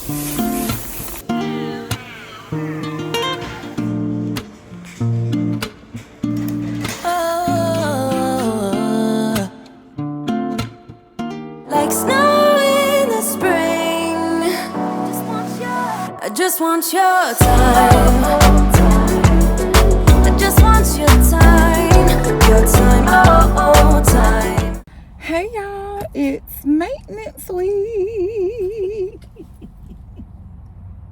Like snow in the spring, I just want your time. I just want your time, oh, time. Hey y'all, it's maintenance week.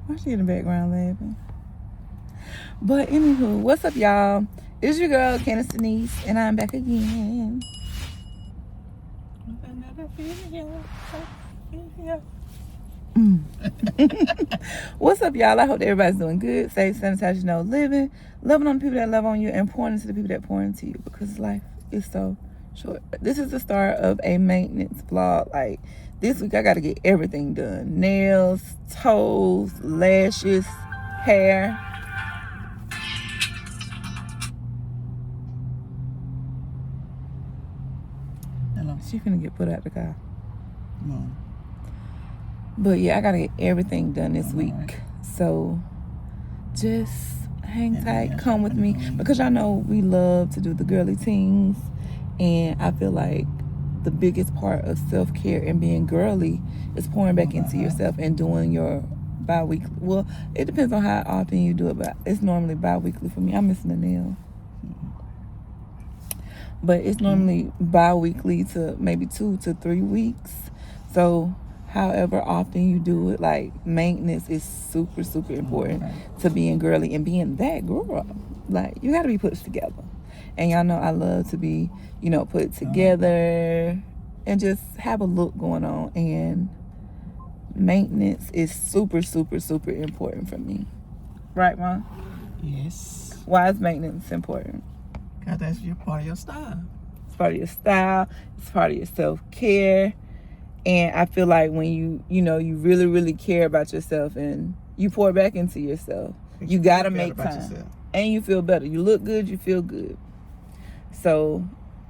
Why she in the background laughing? But anywho, what's up y'all? It's your girl Candace, Denise, and I'm back again. What's up y'all? I hope that everybody's doing good, safe, sanitized, living, loving on the people that love on you, and pouring into the people that pour into you, because life is so short. This is the start of a maintenance vlog. Like this week I gotta get everything done: nails, toes, lashes, hair. Hello. She finna get put out the car. No. But yeah, I gotta get everything done this week. Right. So just hang tight, come with me, because y'all know we love to do the girly things, and I feel like the biggest part of self-care and being girly is pouring back into yourself and doing your bi-weekly. Well, it depends on how often you do it, but it's normally bi-weekly for me. I'm missing a nail. But it's normally bi-weekly to maybe 2 to 3 weeks. So however often you do it, like maintenance is super, super important to being girly and being that girl. Like you gotta be put together. And y'all know I love to be, put together and just have a look going on. And maintenance is super, super, super important for me. Right, Mom? Yes. Why is maintenance important? Because that's your part of your style. It's part of your style. It's part of your self-care. And I feel like when you really, really care about yourself and you pour back into yourself, you got to make time. And you feel better. You look good, you feel good. So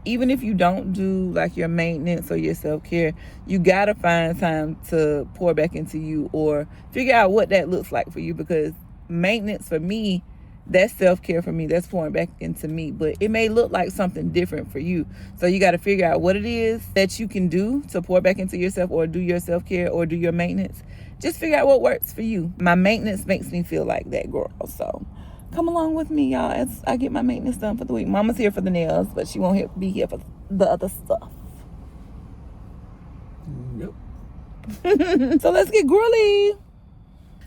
even if you don't do like your maintenance or your self-care, you got to find time to pour back into you or figure out what that looks like for you, because maintenance for me, that's self-care for me. That's pouring back into me. But it may look like something different for you. So you got to figure out what it is that you can do to pour back into yourself or do your self-care or do your maintenance. Just figure out what works for you. My maintenance makes me feel like that girl. So come along with me, y'all, as I get my maintenance done for the week. Mama's here for the nails, but she won't be here for the other stuff. Nope. So let's get girly.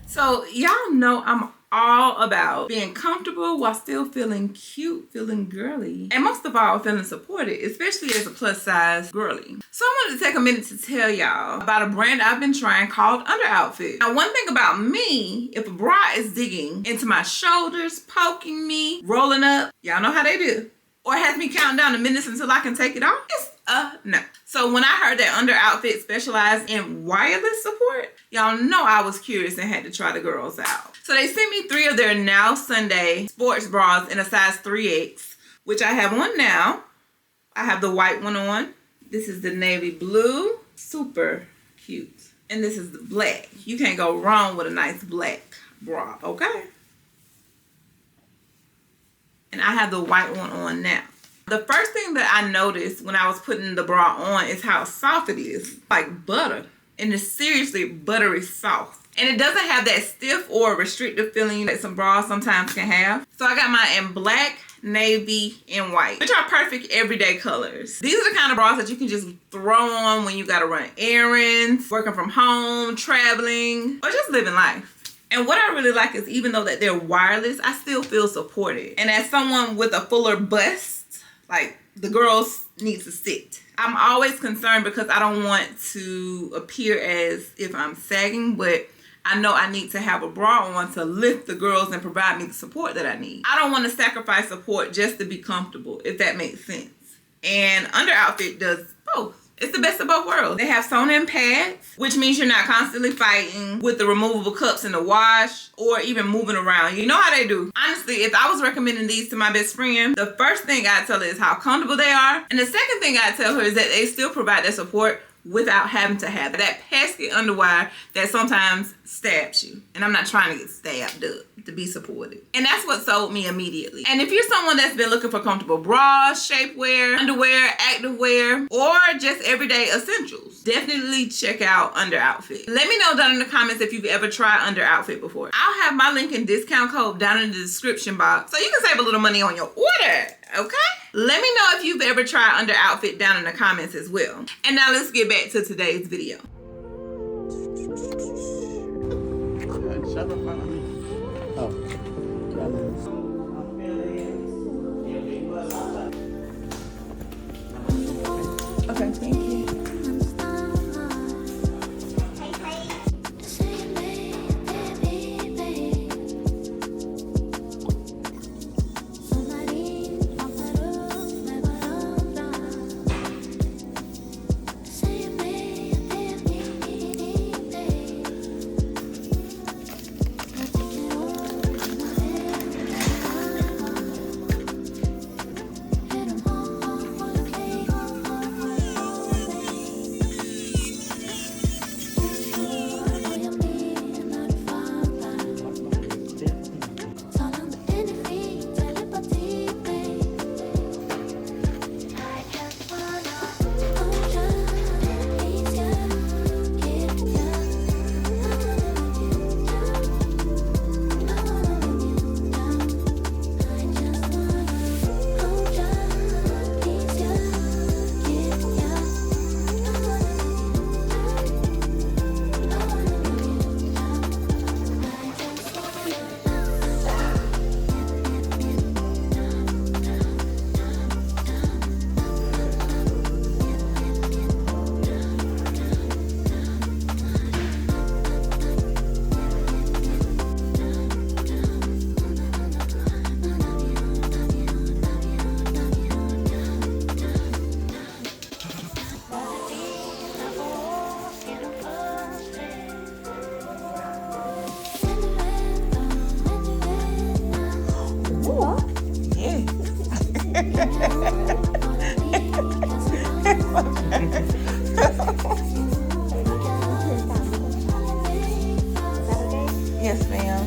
So y'all know I'm all about being comfortable while still feeling cute, feeling girly, and most of all feeling supported, especially as a plus size girly. So I wanted to take a minute to tell y'all about a brand I've been trying called Under Outfit. Now, one thing about me, if a bra is digging into my shoulders, poking me, rolling up, y'all know how they do, or has me counting down the minutes until I can take it off, it's no. So when I heard that Under Outfit specialized in wireless support, y'all know I was curious and had to try the girls out. So they sent me 3 of their Now Sunday sports bras in a size 3X, which I have one now. I have the white one on. This is the navy blue, super cute. And this is the black. You can't go wrong with a nice black bra, okay? And I have the white one on now. The first thing that I noticed when I was putting the bra on is how soft it is, like butter. And it's seriously buttery soft. And it doesn't have that stiff or restrictive feeling that some bras sometimes can have. So I got mine in black, navy, and white, which are perfect everyday colors. These are the kind of bras that you can just throw on when you gotta run errands, working from home, traveling, or just living life. And what I really like is even though that they're wireless, I still feel supported. And as someone with a fuller bust, like the girls need to sit. I'm always concerned because I don't want to appear as if I'm sagging, but I know I need to have a bra on to lift the girls and provide me the support that I need. I don't want to sacrifice support just to be comfortable, if that makes sense. And Under Outfit does both. It's the best of both worlds. They have sewn-in pads, which means you're not constantly fighting with the removable cups in the wash or even moving around. You know how they do. Honestly, if I was recommending these to my best friend, the first thing I'd tell her is how comfortable they are. And the second thing I'd tell her is that they still provide their support without having to have that pesky underwire that sometimes stabs you. And I'm not trying to get stabbed up, to be supportive. And that's what sold me immediately. And if you're someone that's been looking for comfortable bras, shapewear, underwear, activewear, or just everyday essentials, definitely check out Under Outfit. Let me know down in the comments if you've ever tried Under Outfit before. I'll have my link and discount code down in the description box so you can save a little money on your order, okay? Let me know if you've ever tried Under Outfit down in the comments as well. And now let's get back to today's video. Okay, thank you. Yes, ma'am.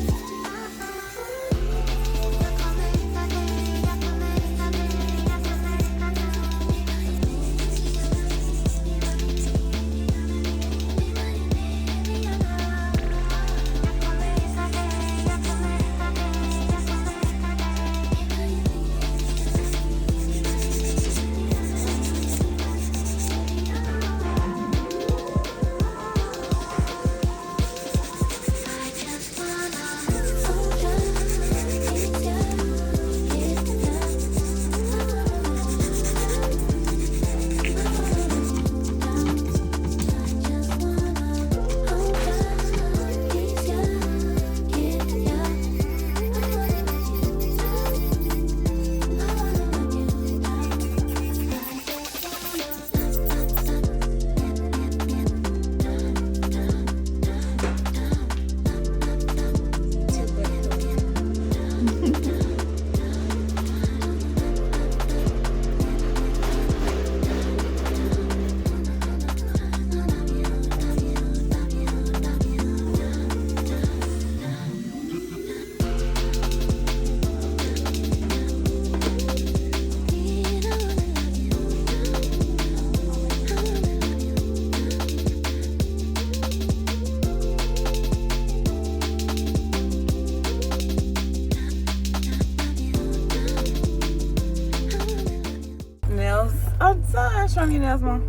Show me your nails, Mom.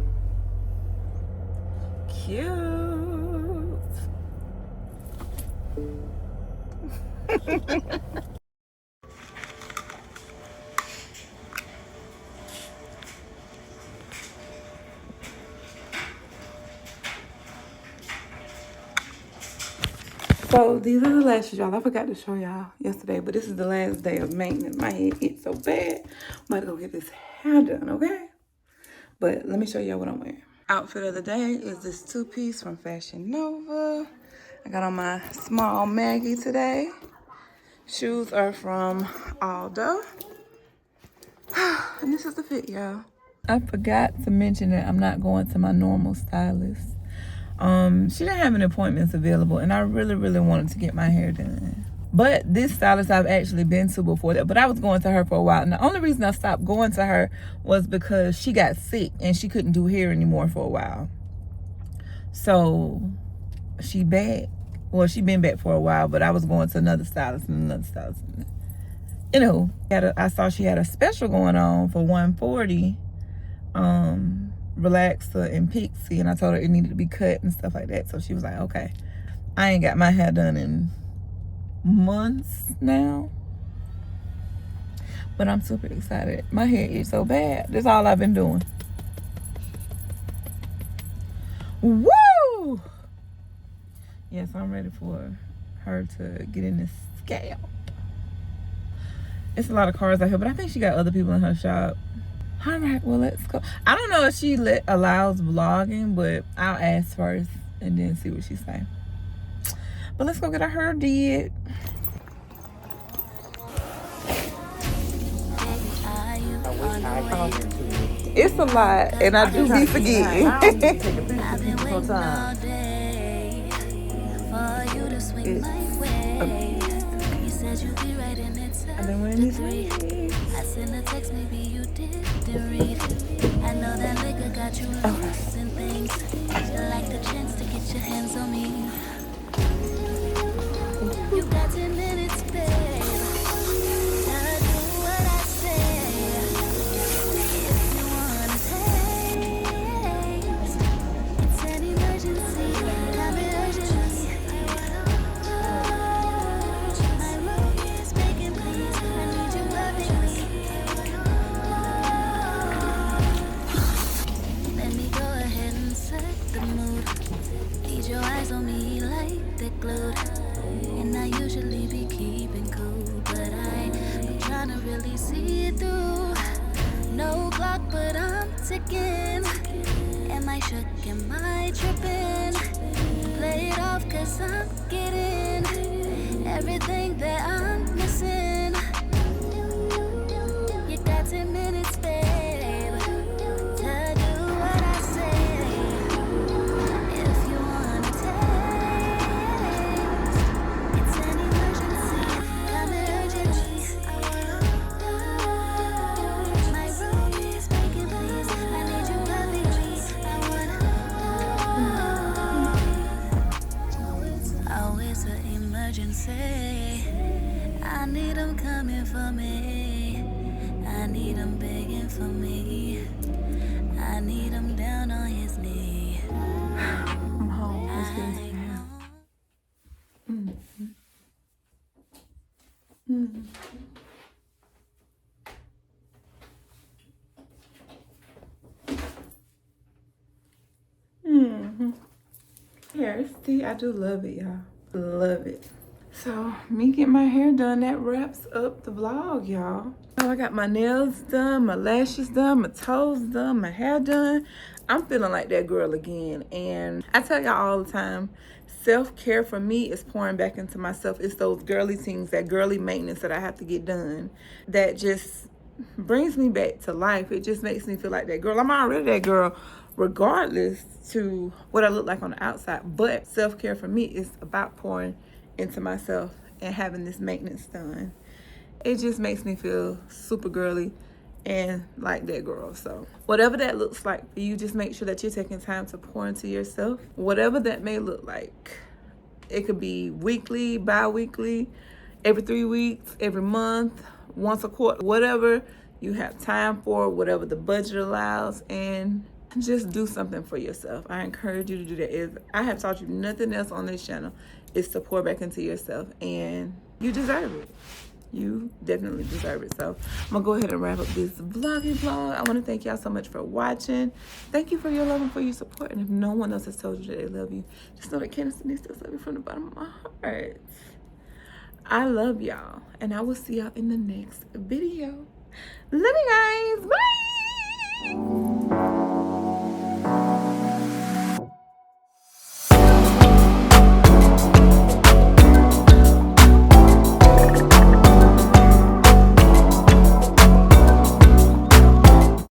Cute. So these are the lashes, y'all. I forgot to show y'all yesterday, but this is the last day of maintenance. My head gets so bad. I'm about to go get this hair done, okay? But let me show y'all what I'm wearing. Outfit of the day is this two-piece from Fashion Nova. I got on my small Maggie today. Shoes are from Aldo. And this is the fit, y'all. I forgot to mention that I'm not going to my normal stylist. She didn't have any appointments available, and I really, really wanted to get my hair done. But this stylist I've actually been to before that, but I was going to her for a while. And the only reason I stopped going to her was because she got sick and she couldn't do hair anymore for a while. So she back. Well, she been back for a while, but I was going to another stylist and another stylist. You know, I saw she had a special going on for $140. Relaxer and Pixie, and I told her it needed to be cut and stuff like that. So she was like, okay. I ain't got my hair done in months now, but I'm super excited. My hair is so bad. That's all I've been doing. Woo! Yes, I'm ready for her to get in this scalp. It's a lot of cars out here, but I think she got other people in her shop. All right, well, let's go. I don't know if she allows vlogging, but I'll ask first and then see what she say. But let's go get our hair did. It's a lot, and I do be forgetting. I've been wearing these wigs. I sent a text, maybe you didn't read. I know that liquor got you loose and things. You like the chance to get your hands on me. You got 10 minutes, babe. Gotta do what I say. If you wanna taste, it's an emergency. Got me urgently. My room is vacant, please. I need you urgently. Let me go ahead and set the mood. Need your eyes on me like they're glued. And I usually be keeping cool, but I'm trying to really see it through. No clock, but I'm ticking. Am I shook? Am I tripping? Play it off, cause I'm getting everything that I'm missing. You got 10 minutes, babe, to do what I say. If you wanna taste, it's an emergency. Come urgently. My room is vacant, please. I need you urgently. Oh, it's an emergency. I need him coming for me. I need him begging for me. I need him down on his knee. I'm home. It's good. Hair, I do love it, y'all. Love it. So, me getting my hair done, that wraps up the vlog, y'all. I got my nails done, my lashes done, my toes done, my hair done. I'm feeling like that girl again. And I tell y'all all the time, self-care for me is pouring back into myself. It's those girly things, that girly maintenance that I have to get done that just brings me back to life. It just makes me feel like that girl. I'm already that girl regardless to what I look like on the outside. But self-care for me is about pouring into myself and having this maintenance done. It just makes me feel super girly and like that girl. So whatever that looks like for you, just make sure that you're taking time to pour into yourself. Whatever that may look like. It could be weekly, bi-weekly, every 3 weeks, every month, once a quarter, whatever you have time for, whatever the budget allows, and just do something for yourself. I encourage you to do that. If I have taught you nothing else on this channel, is to pour back into yourself, and you deserve it. You definitely deserve it. So I'm gonna go ahead and wrap up this vlog. I want to thank y'all so much for watching. Thank you for your love and for your support. And if no one else has told you that they love you, just know that Candace and Denise still love you from the bottom of my heart. I love y'all, and I will see y'all in the next video. Love you guys. Bye.